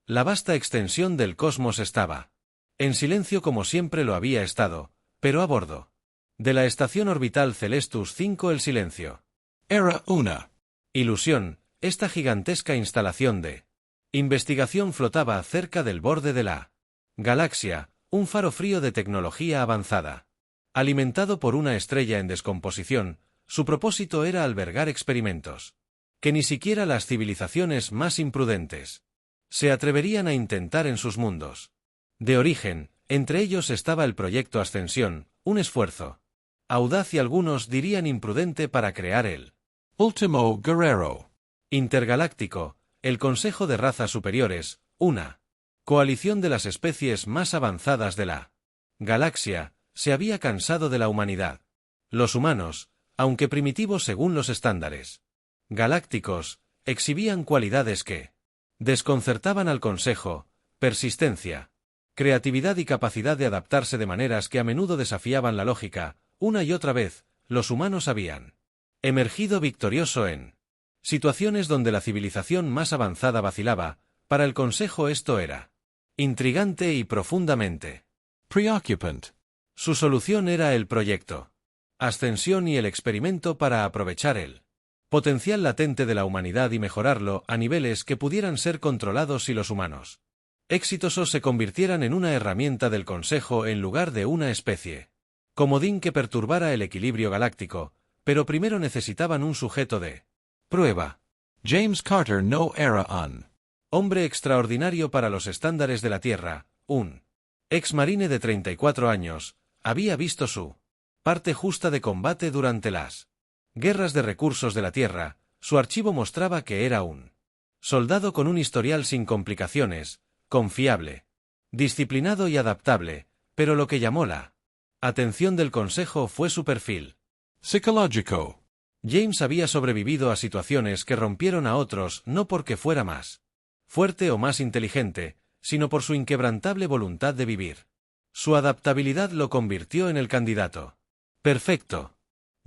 La vasta extensión del cosmos estaba en silencio como siempre lo había estado, pero a bordo de la estación orbital Celestus 5 el silencio Era una ilusión. Esta gigantesca instalación de investigación flotaba cerca del borde de la galaxia, un faro frío de tecnología avanzada. Alimentado por una estrella en descomposición, su propósito era albergar experimentos que ni siquiera las civilizaciones más imprudentes se atreverían a intentar en sus mundos de origen. Entre ellos estaba el proyecto Ascensión, un esfuerzo audaz y algunos dirían imprudente para crear el Último Guerrero intergaláctico, el Consejo de Razas Superiores, una coalición de las especies más avanzadas de la galaxia. Se había cansado de la humanidad. Los humanos, aunque primitivos según los estándares galácticos, exhibían cualidades que desconcertaban al Consejo: persistencia, creatividad y capacidad de adaptarse de maneras que a menudo desafiaban la lógica. Una y otra vez, los humanos habían emergido victorioso en situaciones donde la civilización más avanzada vacilaba. Para el Consejo esto era intrigante y profundamente preoccupant. Su solución era el proyecto Ascensión y el experimento para aprovechar el potencial latente de la humanidad y mejorarlo a niveles que pudieran ser controlados si los humanos exitosos se convirtieran en una herramienta del Consejo en lugar de una especie comodín que perturbara el equilibrio galáctico, pero primero necesitaban un sujeto de prueba. James Carter no era un hombre extraordinario para los estándares de la Tierra, un ex-marine de 34 años, había visto su parte justa de combate durante las guerras de recursos de la Tierra. Su archivo mostraba que era un soldado con un historial sin complicaciones, confiable, disciplinado y adaptable, pero lo que llamó la atención del Consejo fue su perfil psicológico. James había sobrevivido a situaciones que rompieron a otros no porque fuera más fuerte o más inteligente, sino por su inquebrantable voluntad de vivir. Su adaptabilidad lo convirtió en el candidato perfecto.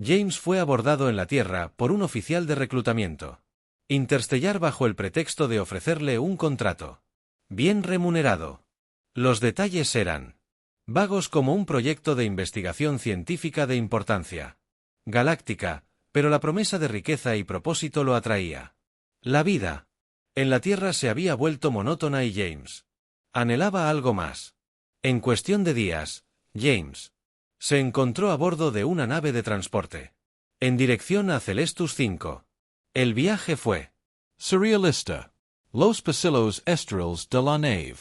James fue abordado en la Tierra por un oficial de reclutamiento interstellar bajo el pretexto de ofrecerle un contrato bien remunerado. Los detalles eran vagos como un proyecto de investigación científica de importancia galáctica, pero la promesa de riqueza y propósito lo atraía. La vida en la Tierra se había vuelto monótona y James anhelaba algo más. En cuestión de días, James se encontró a bordo de una nave de transporte en dirección a Celestus 5. El viaje fue Surrealista. Los pasillos estrellas de la nave.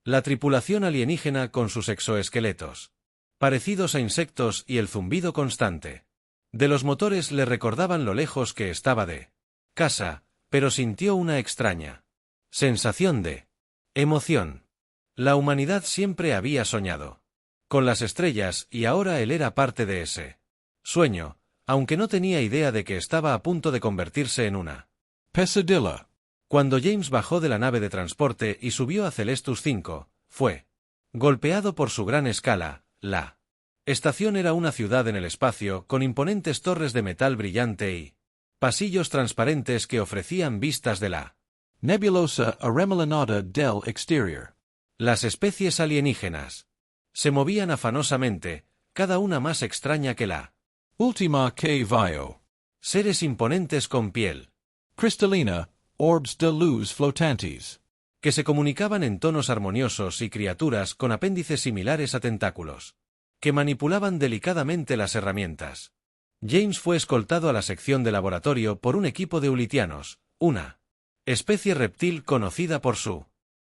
La tripulación alienígena con sus exoesqueletos parecidos a insectos y el zumbido constante de los motores le recordaban lo lejos que estaba de casa, pero sintió una extraña sensación de emoción. La humanidad siempre había soñado con las estrellas y ahora él era parte de ese sueño, aunque no tenía idea de que estaba a punto de convertirse en una pesadilla. Cuando James bajó de la nave de transporte y subió a Celestus 5, fue golpeado por su gran escala. La estación era una ciudad en el espacio con imponentes torres de metal brillante y pasillos transparentes que ofrecían vistas de la nebulosa arremolinada del exterior. Las especies alienígenas se movían afanosamente, cada una más extraña que la última que vio. Seres imponentes con piel cristalina, orbs de luz flotantes, que se comunicaban en tonos armoniosos y criaturas con apéndices similares a tentáculos, que manipulaban delicadamente las herramientas. James fue escoltado a la sección de laboratorio por un equipo de ulitianos, una especie reptil conocida por su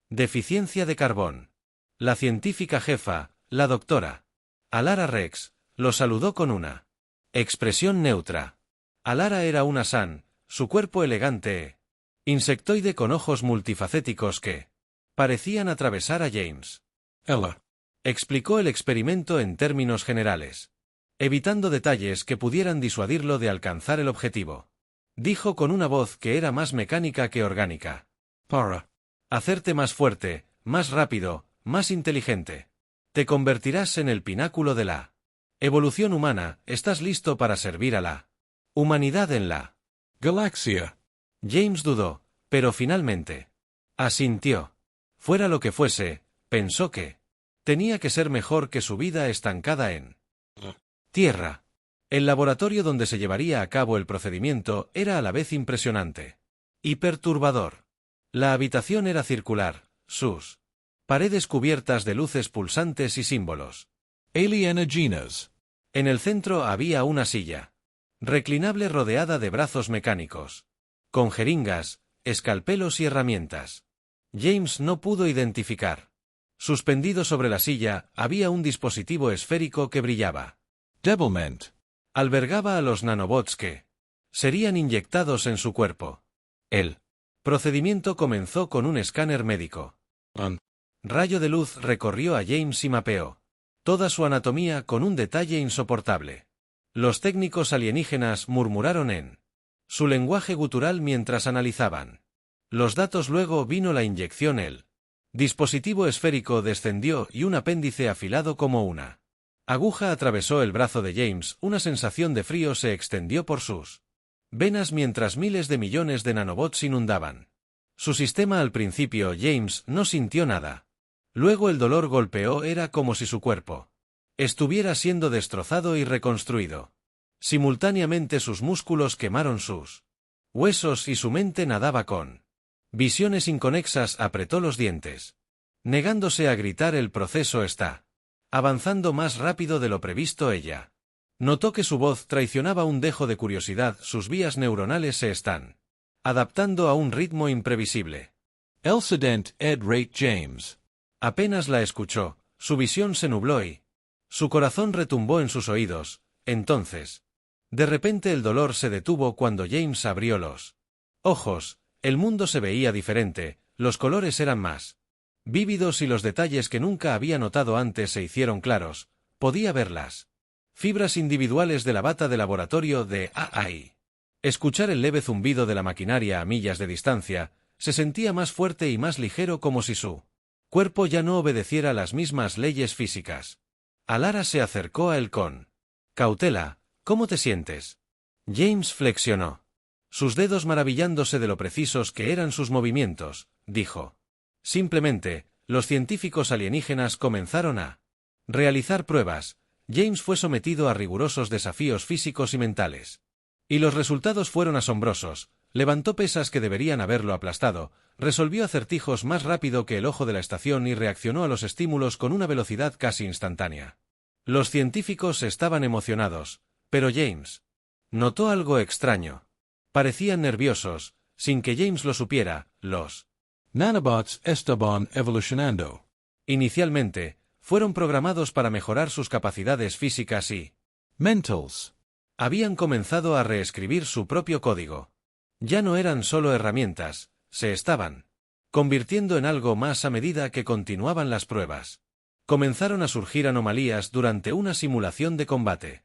deficiencia de carbón. La científica jefa, la doctora Alara Rex, lo saludó con una expresión neutra. Alara era una San, su cuerpo elegante insectoide con ojos multifacéticos que parecían atravesar a James. Ella explicó el experimento en términos generales, evitando detalles que pudieran disuadirlo de alcanzar el objetivo. Dijo con una voz que era más mecánica que orgánica: para hacerte más fuerte, más rápido, más inteligente. Te convertirás en el pináculo de la evolución humana. ¿Estás listo para servir a la humanidad en la galaxia? James dudó, pero finalmente asintió. Fuera lo que fuese, pensó que tenía que ser mejor que su vida estancada en tierra. El laboratorio donde se llevaría a cabo el procedimiento era a la vez impresionante y perturbador. La habitación era circular, sus paredes cubiertas de luces pulsantes y símbolos alienígenas. En el centro había una silla reclinable rodeada de brazos mecánicos, con jeringas, escalpelos y herramientas. James no pudo identificar. Suspendido sobre la silla había un dispositivo esférico que brillaba. Devilment. Albergaba a los nanobots que serían inyectados en su cuerpo. El procedimiento comenzó con un escáner médico. Rayo de luz recorrió a James y mapeó toda su anatomía con un detalle insoportable. Los técnicos alienígenas murmuraron en su lenguaje gutural mientras analizaban los datos. Luego vino la inyección. El dispositivo esférico descendió y un apéndice afilado como una aguja atravesó el brazo de James. Una sensación de frío se extendió por sus venas mientras miles de millones de nanobots inundaban su sistema. Al principio James no sintió nada. Luego el dolor golpeó. Era como si su cuerpo estuviera siendo destrozado y reconstruido. Simultáneamente sus músculos quemaron sus huesos y su mente nadaba con visiones inconexas. Apretó los dientes, negándose a gritar. El proceso está avanzando más rápido de lo previsto. Ella notó que su voz traicionaba un dejo de curiosidad. Sus vías neuronales se están adaptando a un ritmo imprevisible. Elsident ed rate James. Apenas la escuchó, su visión se nubló y su corazón retumbó en sus oídos. Entonces, de repente el dolor se detuvo cuando James abrió los ojos. El mundo se veía diferente, los colores eran más vívidos y los detalles que nunca había notado antes se hicieron claros. Podía ver las fibras individuales de la bata de laboratorio de AI. Escuchar el leve zumbido de la maquinaria a millas de distancia, se sentía más fuerte y más ligero, como si su cuerpo ya no obedeciera las mismas leyes físicas. Alara se acercó a él con cautela. ¿Cómo te sientes? James flexionó sus dedos maravillándose de lo precisos que eran sus movimientos. Dijo: simplemente, los científicos alienígenas comenzaron a realizar pruebas. James fue sometido a rigurosos desafíos físicos y mentales. Y los resultados fueron asombrosos. Levantó pesas que deberían haberlo aplastado, resolvió acertijos más rápido que el ojo de la estación y reaccionó a los estímulos con una velocidad casi instantánea. Los científicos estaban emocionados, pero James notó algo extraño. Parecían nerviosos, sin que James lo supiera. Los Nanobots estaban evolucionando. Inicialmente, fueron programados para mejorar sus capacidades físicas y mentals. Habían comenzado a reescribir su propio código. Ya no eran solo herramientas, se estaban convirtiendo en algo más a medida que continuaban las pruebas. Comenzaron a surgir anomalías durante una simulación de combate.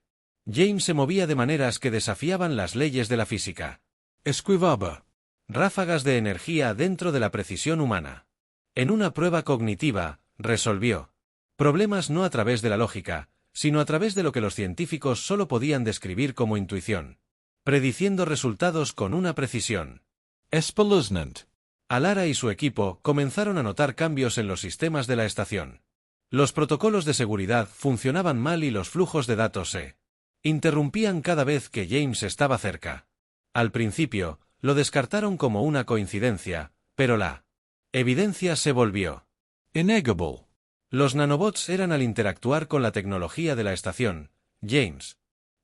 James se movía de maneras que desafiaban las leyes de la física. Esquivaba ráfagas de energía dentro de la precisión humana. En una prueba cognitiva, resolvió problemas no a través de la lógica, sino a través de lo que los científicos solo podían describir como intuición, prediciendo resultados con una precisión espeluznante. Alara y su equipo comenzaron a notar cambios en los sistemas de la estación. Los protocolos de seguridad funcionaban mal y los flujos de datos se interrumpían cada vez que James estaba cerca. Al principio, lo descartaron como una coincidencia, pero la evidencia se volvió innegable. Los nanobots eran al interactuar con la tecnología de la estación. James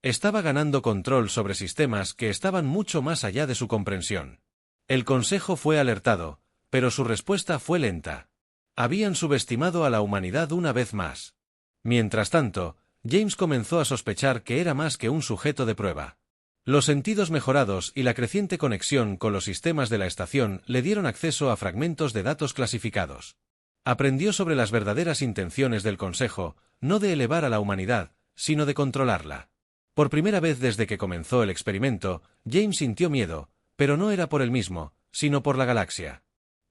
estaba ganando control sobre sistemas que estaban mucho más allá de su comprensión. El consejo fue alertado, pero su respuesta fue lenta. Habían subestimado a la humanidad una vez más. Mientras tanto, James comenzó a sospechar que era más que un sujeto de prueba. Los sentidos mejorados y la creciente conexión con los sistemas de la estación le dieron acceso a fragmentos de datos clasificados. Aprendió sobre las verdaderas intenciones del Consejo, no de elevar a la humanidad, sino de controlarla. Por primera vez desde que comenzó el experimento, James sintió miedo, pero no era por él mismo, sino por la galaxia.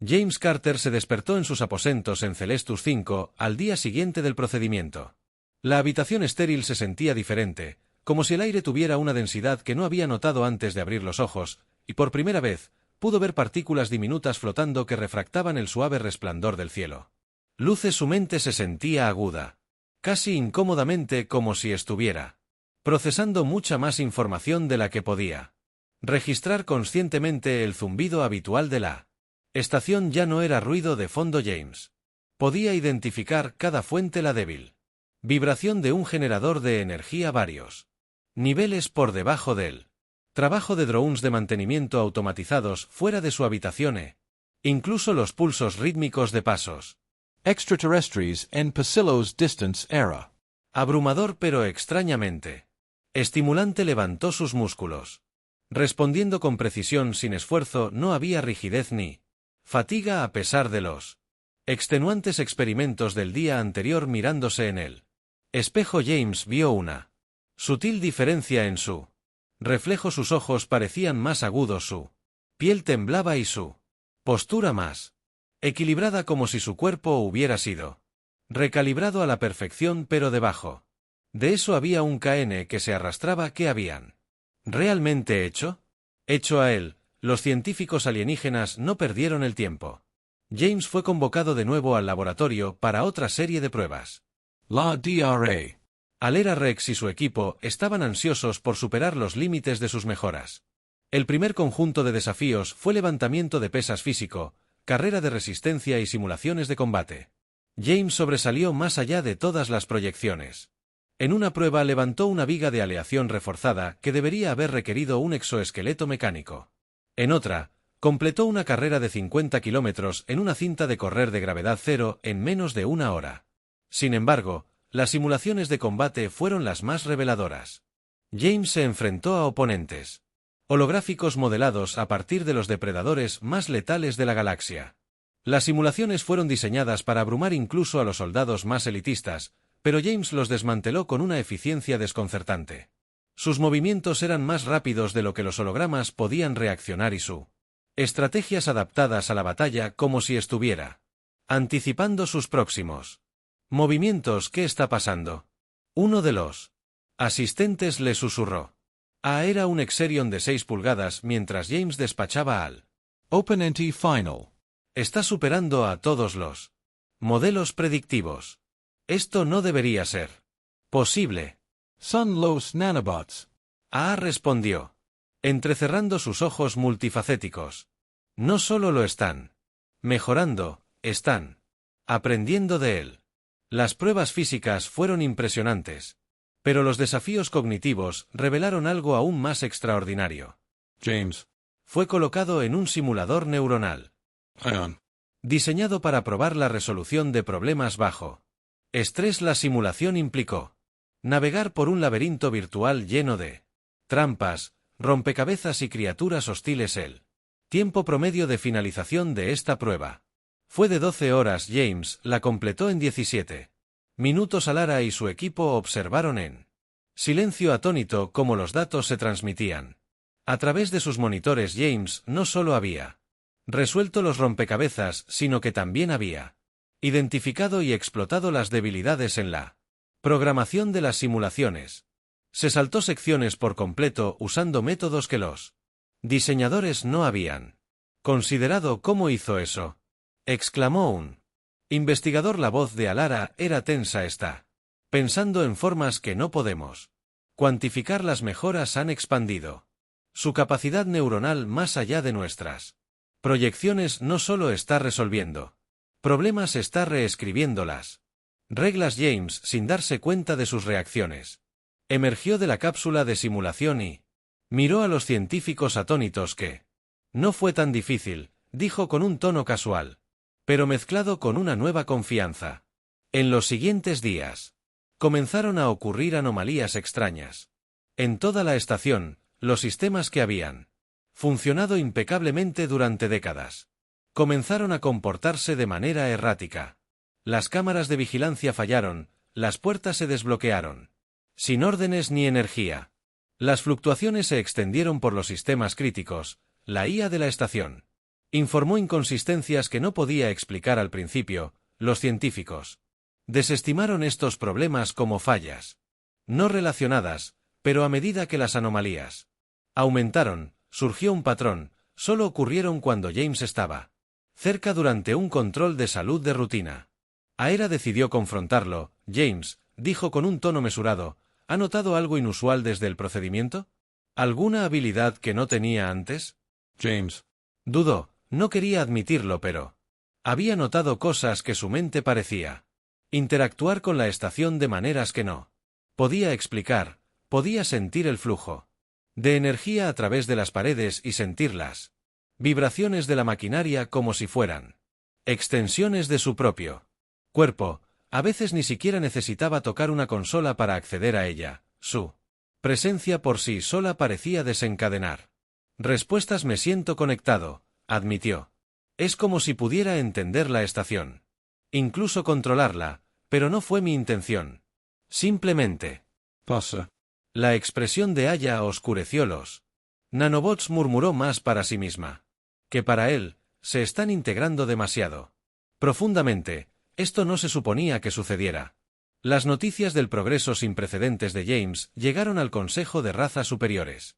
James Carter se despertó en sus aposentos en Celestus 5 al día siguiente del procedimiento. La habitación estéril se sentía diferente, como si el aire tuviera una densidad que no había notado antes de abrir los ojos, y por primera vez, pudo ver partículas diminutas flotando que refractaban el suave resplandor del cielo. Luces su mente se sentía aguda, casi incómodamente como si estuviera procesando mucha más información de la que podía registrar conscientemente. El zumbido habitual de la estación ya no era ruido de fondo. James podía identificar cada fuente, la débil vibración de un generador de energía varios niveles por debajo del trabajo de drones de mantenimiento automatizados fuera de su habitación incluso los pulsos rítmicos de pasos extraterrestres en Pasillo's distance era. Abrumador pero extrañamente estimulante. Levantó sus músculos, respondiendo con precisión sin esfuerzo. No había rigidez ni fatiga a pesar de los extenuantes experimentos del día anterior. Mirándose en el espejo, James vio una sutil diferencia en su reflejo. Sus ojos parecían más agudos, su piel temblaba y su postura más equilibrada, como si su cuerpo hubiera sido recalibrado a la perfección. Pero debajo de eso había un KN que se arrastraba. ¿Qué habían realmente hecho? Hecho a él. Los científicos alienígenas no perdieron el tiempo. James fue convocado de nuevo al laboratorio para otra serie de pruebas. La DRA. Alera Rex y su equipo estaban ansiosos por superar los límites de sus mejoras. El primer conjunto de desafíos fue levantamiento de pesas físico, carrera de resistencia y simulaciones de combate. James sobresalió más allá de todas las proyecciones. En una prueba levantó una viga de aleación reforzada que debería haber requerido un exoesqueleto mecánico. En otra, completó una carrera de 50 kilómetros en una cinta de correr de gravedad cero en menos de una hora. Sin embargo, las simulaciones de combate fueron las más reveladoras. James se enfrentó a oponentes holográficos modelados a partir de los depredadores más letales de la galaxia. Las simulaciones fueron diseñadas para abrumar incluso a los soldados más elitistas, pero James los desmanteló con una eficiencia desconcertante. Sus movimientos eran más rápidos de lo que los hologramas podían reaccionar y su estrategias adaptadas a la batalla, como si estuviera anticipando sus próximos movimientos. ¿Qué está pasando? Uno de los asistentes le susurró. Era un Exerion de 6 pulgadas mientras James despachaba al OpenNT Final. Está superando a todos los modelos predictivos. Esto no debería ser posible. Son los nanobots. Respondió, entrecerrando sus ojos multifacéticos. No solo lo están mejorando, están aprendiendo de él. Las pruebas físicas fueron impresionantes, pero los desafíos cognitivos revelaron algo aún más extraordinario. James fue colocado en un simulador neuronal diseñado para probar la resolución de problemas bajo estrés. La simulación implicó navegar por un laberinto virtual lleno de trampas, rompecabezas y criaturas hostiles. El tiempo promedio de finalización de esta prueba fue de 12 horas. James la completó en 17 minutos. Alara y su equipo observaron en silencio atónito cómo los datos se transmitían a través de sus monitores. James no solo había resuelto los rompecabezas, sino que también había identificado y explotado las debilidades en la programación de las simulaciones. Se saltó secciones por completo usando métodos que los diseñadores no habían considerado. ¿Cómo hizo eso?, exclamó un investigador. La voz de Alara era tensa. Está pensando en formas que no podemos cuantificar. Las mejoras han expandido su capacidad neuronal más allá de nuestras proyecciones. No solo está resolviendo problemas, está reescribiendo las reglas. James, sin darse cuenta de sus reacciones, emergió de la cápsula de simulación y miró a los científicos atónitos. Que no fue tan difícil, dijo con un tono casual, pero mezclado con una nueva confianza. En los siguientes días comenzaron a ocurrir anomalías extrañas. En toda la estación, los sistemas que habían funcionado impecablemente durante décadas comenzaron a comportarse de manera errática. Las cámaras de vigilancia fallaron, las puertas se desbloquearon sin órdenes ni energía. Las fluctuaciones se extendieron por los sistemas críticos. La IA de la estación informó inconsistencias que no podía explicar al principio. Los científicos desestimaron estos problemas como fallas no relacionadas, pero a medida que las anomalías aumentaron, surgió un patrón. solo ocurrieron cuando James estaba cerca durante un control de salud de rutina. Aera decidió confrontarlo. James, dijo con un tono mesurado, ¿ha notado algo inusual desde el procedimiento? ¿Alguna habilidad que no tenía antes? James Dudó, no quería admitirlo, pero había notado cosas que su mente parecía interactuar con la estación de maneras que no podía explicar. Podía sentir el flujo de energía a través de las paredes y sentirlas vibraciones de la maquinaria como si fueran extensiones de su propio cuerpo. A veces ni siquiera necesitaba tocar una consola para acceder a ella. Su presencia por sí sola parecía desencadenar respuestas. Me siento conectado, admitió. Es como si pudiera entender la estación, incluso controlarla, pero no fue mi intención. Simplemente pasa. La expresión de Aya oscureció los nanobots. Murmuró más para sí misma que para él. Se están integrando demasiado profundamente. Esto no se suponía que sucediera. Las noticias del progreso sin precedentes de James llegaron al Consejo de Razas Superiores.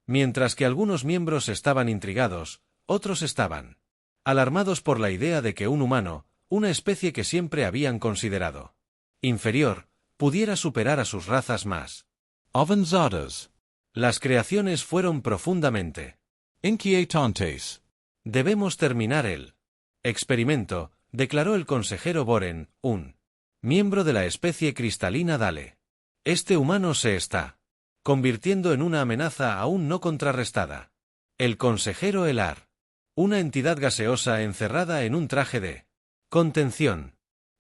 Mientras que algunos miembros estaban intrigados, otros estaban alarmados por la idea de que un humano, una especie que siempre habían considerado inferior, pudiera superar a sus razas más Avanzadas. Las creaciones fueron profundamente Inquietantes. Debemos terminar el experimento, declaró el consejero Boren, un miembro de la especie cristalina Dale. Este humano se está convirtiendo en una amenaza aún no contrarrestada. El consejero Elar, una entidad gaseosa encerrada en un traje de contención.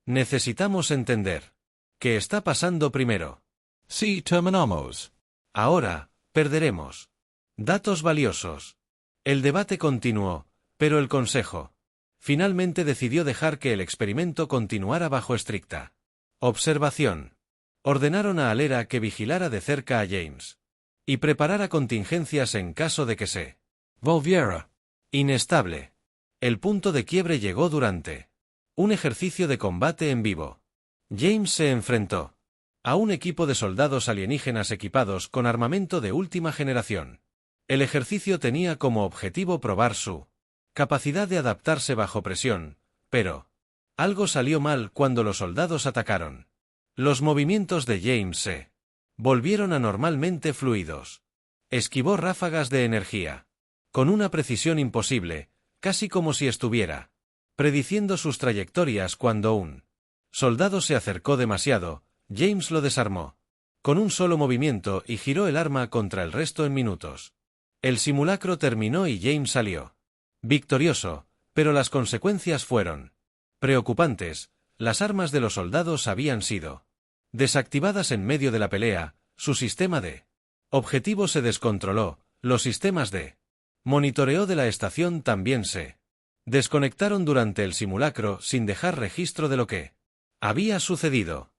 Necesitamos entender qué está pasando primero. Si terminamos. Ahora, perderemos datos valiosos. El debate continuó, pero el Consejo finalmente decidió dejar que el experimento continuara bajo estricta observación. Ordenaron a Alera que vigilara de cerca a James y preparara contingencias en caso de que se volviera inestable. El punto de quiebre llegó durante un ejercicio de combate en vivo. James se enfrentó a un equipo de soldados alienígenas equipados con armamento de última generación. El ejercicio tenía como objetivo probar su capacidad de adaptarse bajo presión, pero algo salió mal cuando los soldados atacaron. Los movimientos de James se volvieron anormalmente fluidos. Esquivó ráfagas de energía con una precisión imposible, casi como si estuviera prediciendo sus trayectorias. Cuando un soldado se acercó demasiado, James lo desarmó con un solo movimiento y giró el arma contra el resto en minutos. El simulacro terminó y James salió victorioso, pero las consecuencias fueron preocupantes. Las armas de los soldados habían sido desactivadas en medio de la pelea, su sistema de objetivo se descontroló, los sistemas de monitoreo de la estación también se desconectaron durante el simulacro sin dejar registro de lo que había sucedido.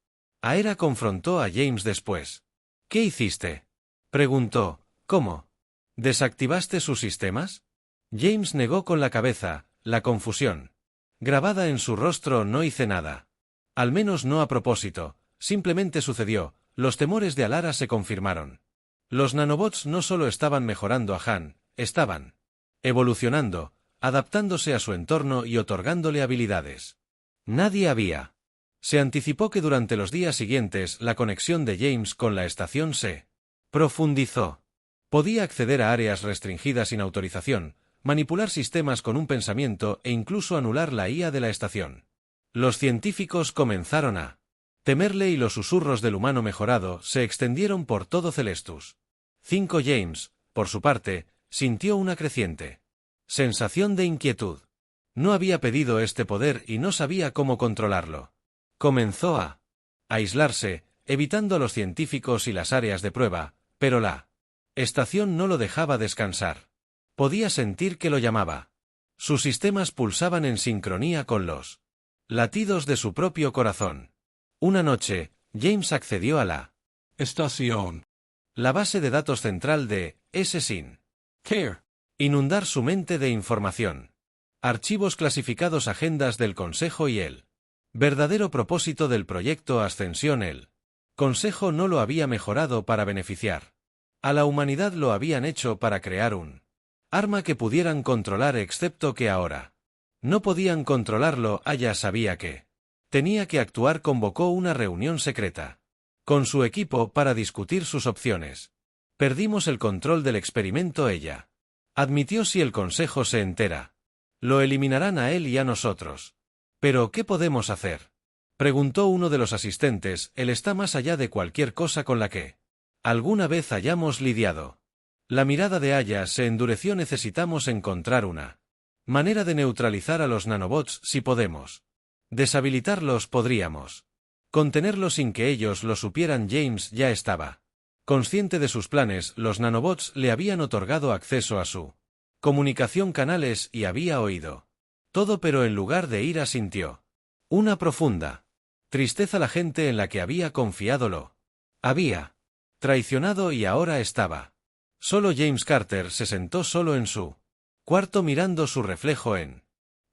Aera confrontó a James después. ¿Qué hiciste?, preguntó. ¿Cómo? ¿Desactivaste sus sistemas? James negó con la cabeza. La confusión grabada en su rostro. No hice nada. Al menos no a propósito, simplemente sucedió. Los temores de Alara se confirmaron. Los nanobots no solo estaban mejorando a Han, estaban evolucionando, adaptándose a su entorno y otorgándole habilidades. Nadie había. Se anticipó que durante los días siguientes la conexión de James con la estación se profundizó. Podía acceder a áreas restringidas sin autorización, manipular sistemas con un pensamiento e incluso anular la IA de la estación. Los científicos comenzaron a temerle y los susurros del humano mejorado se extendieron por todo Celestus. 5 James, por su parte, sintió una creciente sensación de inquietud. No había pedido este poder y no sabía cómo controlarlo. Comenzó a aislarse, evitando a los científicos y las áreas de prueba, pero la estación no lo dejaba descansar. Podía sentir que lo llamaba. Sus sistemas pulsaban en sincronía con los latidos de su propio corazón. Una noche, James accedió a la estación, la base de datos central de S. Sin Care. Inundar su mente de información. Archivos clasificados, agendas del Consejo y el verdadero propósito del proyecto Ascensión. El Consejo no lo había mejorado para beneficiar a la humanidad, lo habían hecho para crear un Arma que pudieran controlar excepto que ahora no podían controlarlo. Aya sabía que tenía que actuar. Convocó una reunión secreta con su equipo para discutir sus opciones. Perdimos el control del experimento. Ella admitió. Si el consejo se entera, lo eliminarán a él y a nosotros. ¿Pero qué podemos hacer?, preguntó uno de los asistentes. Él está más allá de cualquier cosa con la que alguna vez hayamos lidiado. La mirada de Aya se endureció. Necesitamos encontrar una manera de neutralizar a los nanobots. Si podemos deshabilitarlos, podríamos contenerlos sin que ellos lo supieran. James ya estaba consciente de sus planes. Los nanobots le habían otorgado acceso a su comunicación, canales, y había oído todo, pero en lugar de ira sintió una profunda tristeza. La gente en la que había confiado lo había traicionado y ahora estaba solo. James Carter se sentó solo en su cuarto mirando su reflejo en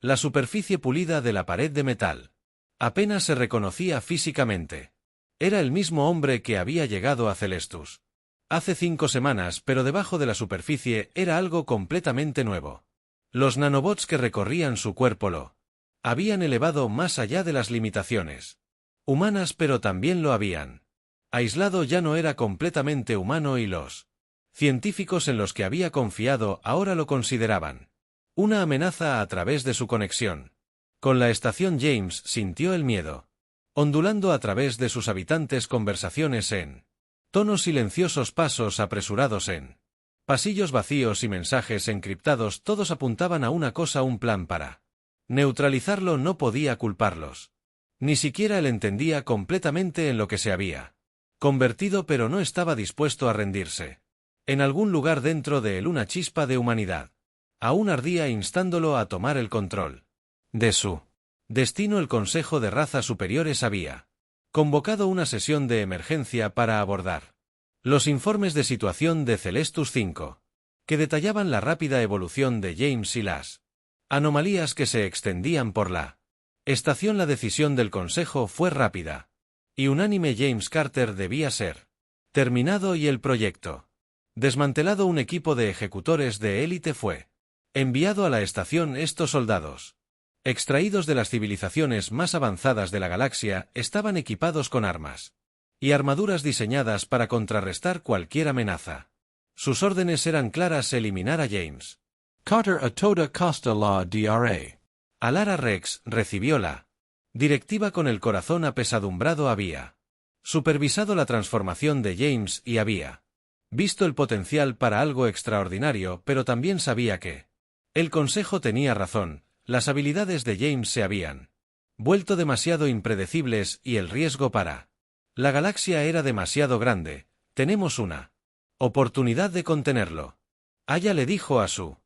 la superficie pulida de la pared de metal. Apenas se reconocía físicamente. Era el mismo hombre que había llegado a Celestus hace 5 semanas, pero debajo de la superficie era algo completamente nuevo. Los nanobots que recorrían su cuerpo lo habían elevado más allá de las limitaciones humanas, pero también lo habían aislado. Ya no era completamente humano y los científicos en los que había confiado ahora lo consideraban una amenaza a través de su conexión con la estación. James sintió el miedo ondulando a través de sus habitantes. Conversaciones en tonos silenciosos, pasos apresurados en pasillos vacíos y mensajes encriptados. Todos apuntaban a una cosa: un plan para neutralizarlo. No podía culparlos. Ni siquiera él entendía completamente en lo que se había convertido, pero no estaba dispuesto a rendirse. En algún lugar dentro de él una chispa de humanidad aún ardía, instándolo a tomar el control de su destino. El Consejo de Razas Superiores había convocado una sesión de emergencia para abordar los informes de situación de Celestus 5, que detallaban la rápida evolución de James y las anomalías que se extendían por la estación. La decisión del Consejo fue rápida y unánime: James Carter debía ser terminado y el proyecto desmantelado. Un equipo de ejecutores de élite fue enviado a la estación. Estos soldados, extraídos de las civilizaciones más avanzadas de la galaxia, estaban equipados con armas y armaduras diseñadas para contrarrestar cualquier amenaza. Sus órdenes eran claras: eliminar a James Carter a toda costa. La DRA Alara Rex recibió la directiva con el corazón apesadumbrado. Había supervisado la transformación de James y había visto el potencial para algo extraordinario, pero también sabía que el Consejo tenía razón. Las habilidades de James se habían vuelto demasiado impredecibles y el riesgo para la galaxia era demasiado grande. Tenemos una oportunidad de contenerlo. Aya le dijo a su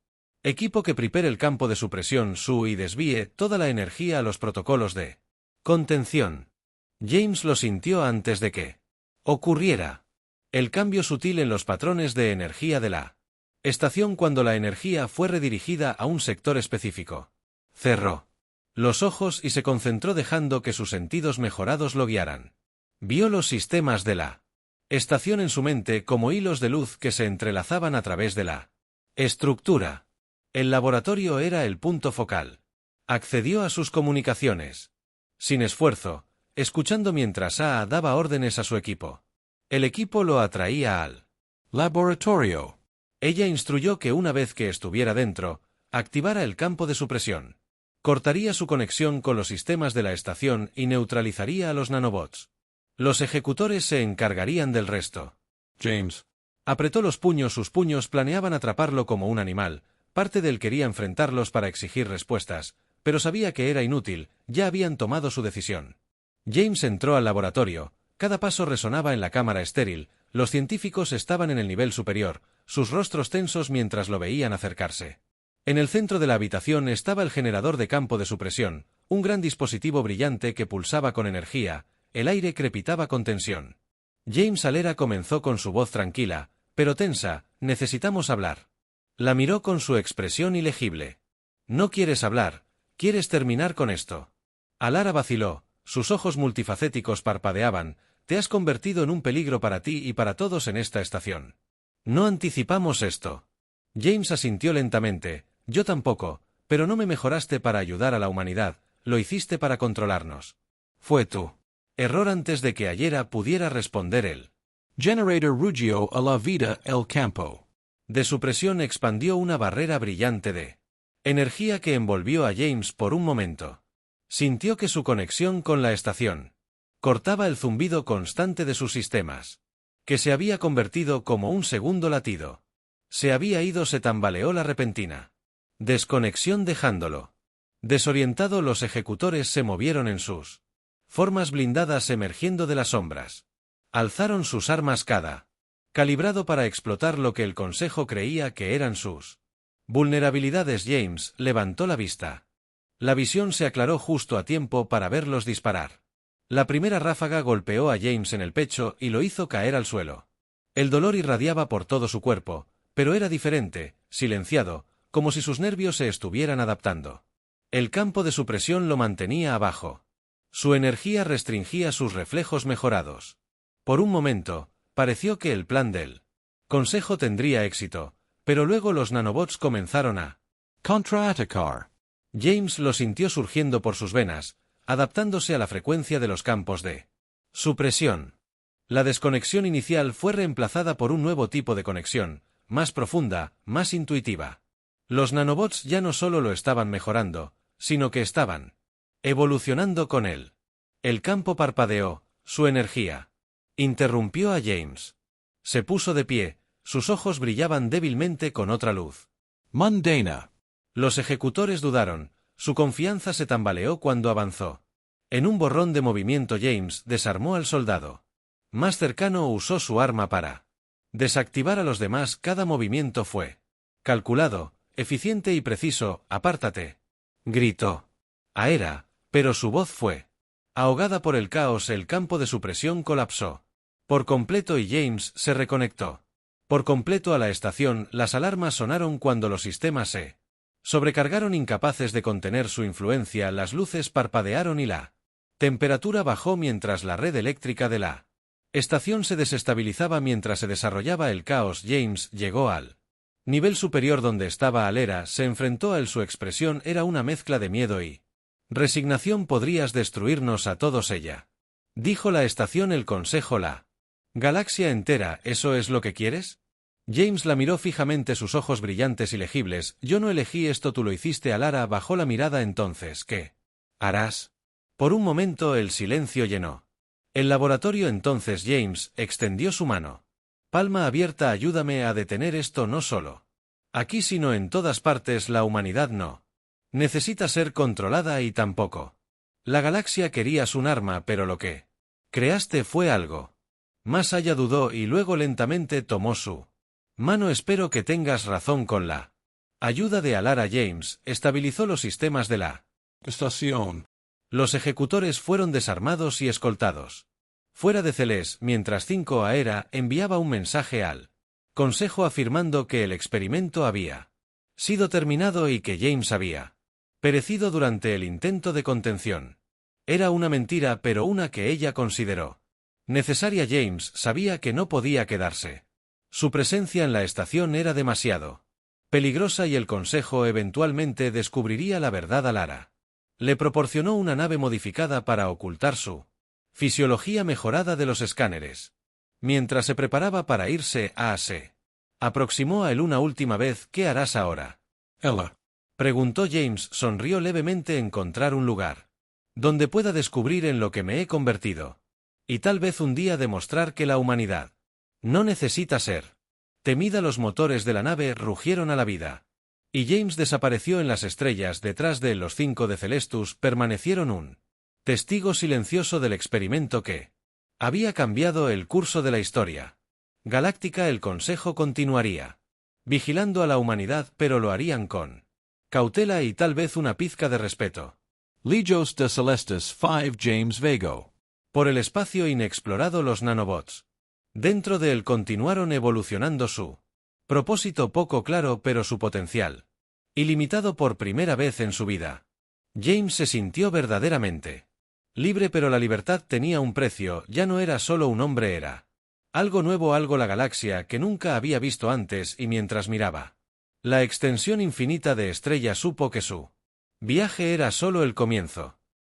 equipo que prepare el campo de supresión y desvíe toda la energía a los protocolos de contención. James lo sintió antes de que ocurriera el cambio sutil en los patrones de energía de la estación. Cuando la energía fue redirigida a un sector específico, cerró los ojos y se concentró, dejando que sus sentidos mejorados lo guiaran. Vio los sistemas de la estación en su mente como hilos de luz que se entrelazaban a través de la estructura. El laboratorio era el punto focal. Accedió a sus comunicaciones sin esfuerzo, escuchando mientras A daba órdenes a su equipo. El equipo lo atraía al laboratorio. Ella instruyó que una vez que estuviera dentro, activara el campo de supresión. Cortaría su conexión con los sistemas de la estación y neutralizaría a los nanobots. Los ejecutores se encargarían del resto. James apretó los puños. Sus puños planeaban atraparlo como un animal. Parte de él quería enfrentarlos para exigir respuestas, pero sabía que era inútil. Ya habían tomado su decisión. James entró al laboratorio. Cada paso resonaba en la cámara estéril. Los científicos estaban en el nivel superior, sus rostros tensos mientras lo veían acercarse. En el centro de la habitación estaba el generador de campo de supresión, un gran dispositivo brillante que pulsaba con energía. El aire crepitaba con tensión. James Alera comenzó con su voz tranquila, pero tensa: necesitamos hablar. La miró con su expresión ilegible. No quieres hablar, quieres terminar con esto. Alara vaciló, sus ojos multifacéticos parpadeaban. Te has convertido en un peligro para ti y para todos en esta estación. No anticipamos esto. James asintió lentamente. Yo tampoco, pero no me mejoraste para ayudar a la humanidad, lo hiciste para controlarnos. Fue tú. Error antes de que Ayera pudiera responder él. Generator Ruggio a la vida el campo. De su presión expandió una barrera brillante de energía que envolvió a James por un momento. Sintió que su conexión con la estación cortaba el zumbido constante de sus sistemas, que se había convertido como un segundo latido. Se había ido, se tambaleó la repentina desconexión dejándolo desorientado. Los ejecutores se movieron en sus formas blindadas emergiendo de las sombras. Alzaron sus armas cada calibrado para explotar lo que el Consejo creía que eran sus vulnerabilidades. James levantó la vista. La visión se aclaró justo a tiempo para verlos disparar. La primera ráfaga golpeó a James en el pecho y lo hizo caer al suelo. El dolor irradiaba por todo su cuerpo, pero era diferente, silenciado, como si sus nervios se estuvieran adaptando. El campo de supresión lo mantenía abajo. Su energía restringía sus reflejos mejorados. Por un momento, pareció que el plan del Consejo tendría éxito, pero luego los nanobots comenzaron a contraatacar. James lo sintió surgiendo por sus venas, adaptándose a la frecuencia de los campos de supresión. La desconexión inicial fue reemplazada por un nuevo tipo de conexión, más profunda, más intuitiva. Los nanobots ya no solo lo estaban mejorando, sino que estaban evolucionando con él. El campo parpadeó, su energía interrumpió a James. Se puso de pie, sus ojos brillaban débilmente con otra luz mundana. Los ejecutores dudaron, su confianza se tambaleó cuando avanzó. En un borrón de movimiento James desarmó al soldado más cercano, usó su arma para desactivar a los demás. Cada movimiento fue calculado, eficiente y preciso. Apártate, gritó Ayera, pero su voz fue ahogada por el caos. El campo de supresión colapsó por completo y James se reconectó por completo a la estación. Las alarmas sonaron cuando los sistemas se sobrecargaron, incapaces de contener su influencia. Las luces parpadearon y la temperatura bajó mientras la red eléctrica de la estación se desestabilizaba. Mientras se desarrollaba el caos, James llegó al nivel superior donde estaba Ayera. Se enfrentó a él. Su expresión era una mezcla de miedo y resignación. Podrías destruirnos a todos, ella dijo. La estación, el Consejo, la galaxia entera, ¿eso es lo que quieres? James la miró fijamente, sus ojos brillantes y legibles. Yo no elegí esto, tú lo hiciste. Ayera bajó la mirada. Entonces, ¿qué harás? Por un momento el silencio llenó el laboratorio. Entonces James extendió su mano, palma abierta. Ayúdame a detener esto, no solo aquí sino en todas partes. La humanidad no necesita ser controlada y tampoco la galaxia. Querías un arma, pero lo que creaste fue algo más allá. Dudó y luego lentamente tomó su mano. Espero que tengas razón. Con la ayuda de Ayera, James estabilizó los sistemas de la estación. Los ejecutores fueron desarmados y escoltados fuera de Celes, mientras Ayera enviaba un mensaje al Consejo afirmando que el experimento había sido terminado y que James había perecido durante el intento de contención. Era una mentira, pero una que ella consideró necesaria. James sabía que no podía quedarse. Su presencia en la estación era demasiado peligrosa y el Consejo eventualmente descubriría la verdad. Ayera le proporcionó una nave modificada para ocultar su fisiología mejorada de los escáneres. Mientras se preparaba para irse, se aproximó a él una última vez. ¿Qué harás ahora? Ella Preguntó James. Sonrió levemente. Encontrar un lugar donde pueda descubrir en lo que me he convertido. Y tal vez un día demostrar que la humanidad no necesita ser temida. Los motores de la nave rugieron a la vida. Y James desapareció en las estrellas. Detrás de los 5 de Celestus permanecieron un testigo silencioso del experimento que había cambiado el curso de la historia galáctica. El Consejo continuaría vigilando a la humanidad, pero lo harían con cautela y tal vez una pizca de respeto. Legios de Celestis 5 James Vago. Por el espacio inexplorado los nanobots dentro de él continuaron evolucionando. Su propósito poco claro, pero su potencial ilimitado. Por primera vez en su vida, James se sintió verdaderamente libre, pero la libertad tenía un precio. Ya no era solo un hombre, era algo nuevo, algo la galaxia que nunca había visto antes. Y mientras miraba La extensión infinita de estrella supo que su viaje era solo el comienzo.